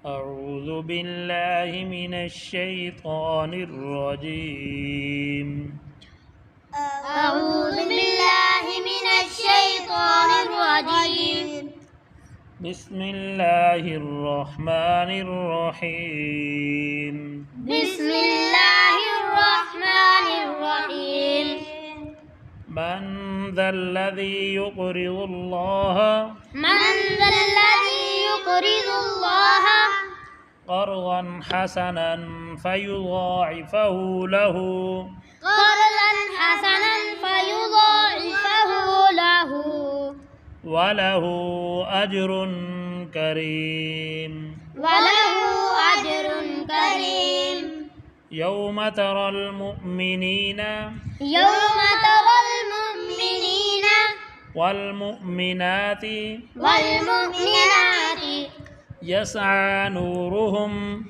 أعوذ بالله من الشيطان الرجيم. أعوذ بالله من الشيطان الرجيم. بسم الله الرحمن الرحيم. بسم الله الرحمن الرحيم. من ذا الذي يقرض الله من ذا الذي يقرض الله قرضا حسنا فيضاعفه له قرضا حسنا فيضاعفه له وله أجر كريم. وله أجر كريم. يوم ترى المؤمنين يوم ترى المؤمنين والمؤمنات والمؤمنات يسعى نورهم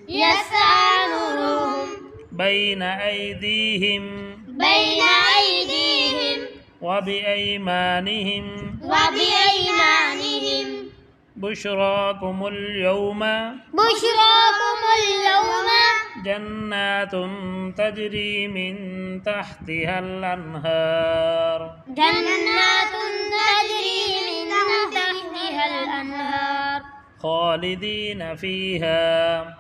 بين أيديهم بين أيديهم وبأيمانهم وبأيمانهم بشراكم اليوم جنات تجري من تحتها الأنهار جنات تجري من تحتها الأنهار خالدين فيها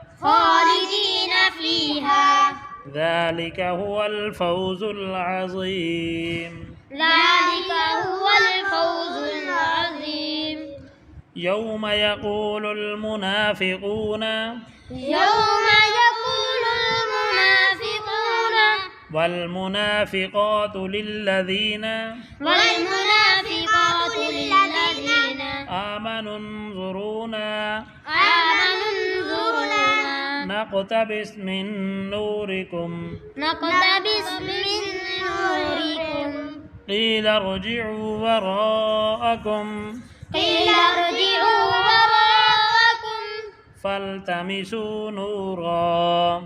ذلك هو الفوز العظيم. ذلك هو الفوز العظيم. يوم يقول المنافقون والمنافقات للذين آمنوا انظرونا نقتبس من نوركم قيل ارجعوا وراءكم فالتمسوا نورا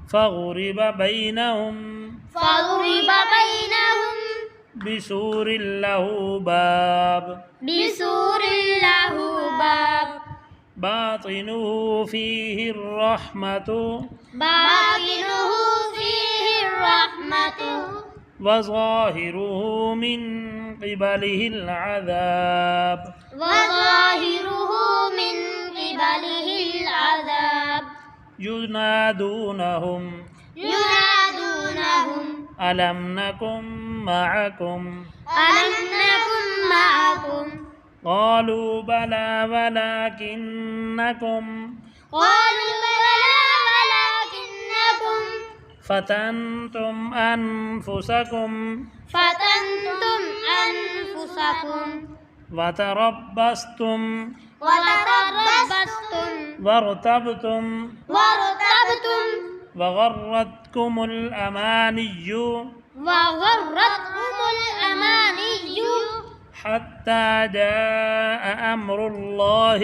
فضرب بينهم بسور له باب باطنه فيه الرحمة وظاهره من قبله العذاب. ينادونهم ألم نكن معكم قالوا بلى ولكنكم فتنتم أنفسكم وتربصتم وارتبتم وغرتكم الأماني حتى جاء أمر الله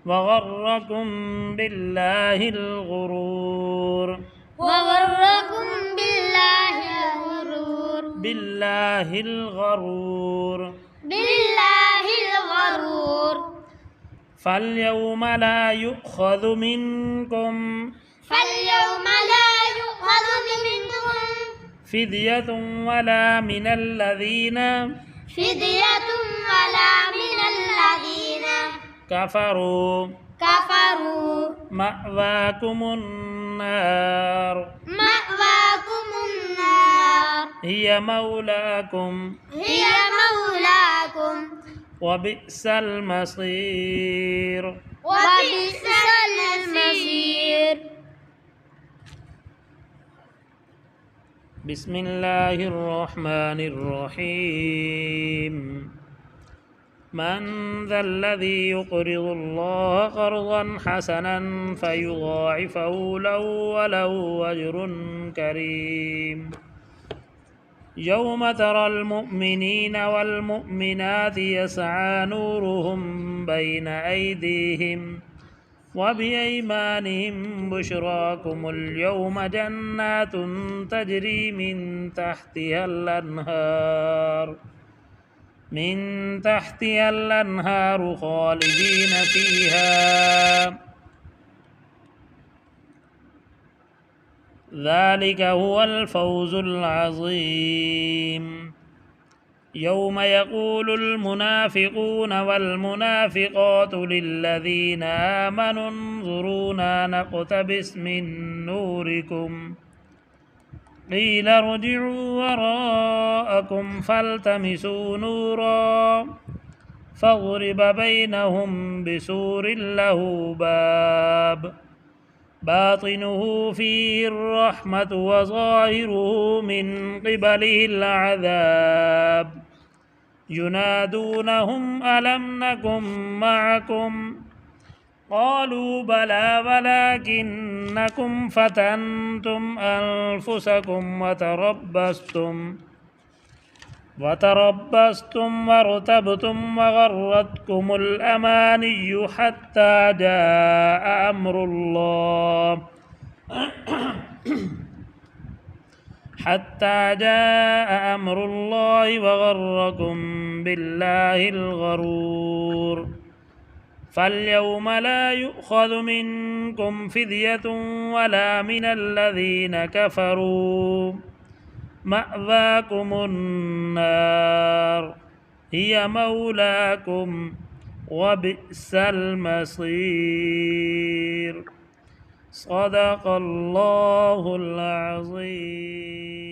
وغركم بالله الغرور. فاليوم لا يؤخذ منكم فدية ولا من الذين كفروا مأواكم النار هي مولاكم وبئس المصير. بسم الله الرحمن الرحيم. من ذا الذي يقرض الله قرضا حسنا فيضاعفه له وله أجر كريم. يوم ترى المؤمنين والمؤمنات يسعى نورهم بين أيديهم وبأيمانهم بشراكم اليوم جنات تجري من تحتها الأنهار من تحتها الأنهار خالدين فيها ذلك هو الفوز العظيم. يوم يقول المنافقون والمنافقات للذين آمنوا انظرونا نقتبس من نوركم قيل ارجعوا وراءكم فالتمسوا نورا فاضرب بينهم بسور له باب باطنه فيه الرحمة وظاهره من قبله العذاب ينادونهم ألم نكن معكم قالوا بلى ولكنكم فتنتم أنفسكم وتربصتم وارتبتم وغرتكم الأماني حتى جاء أمر الله وغركم بالله الغرور. فاليوم لا يؤخذ منكم فدية ولا من الذين كفروا مأواكم النار هي مولاكم وبئس المصير. صدق الله العظيم.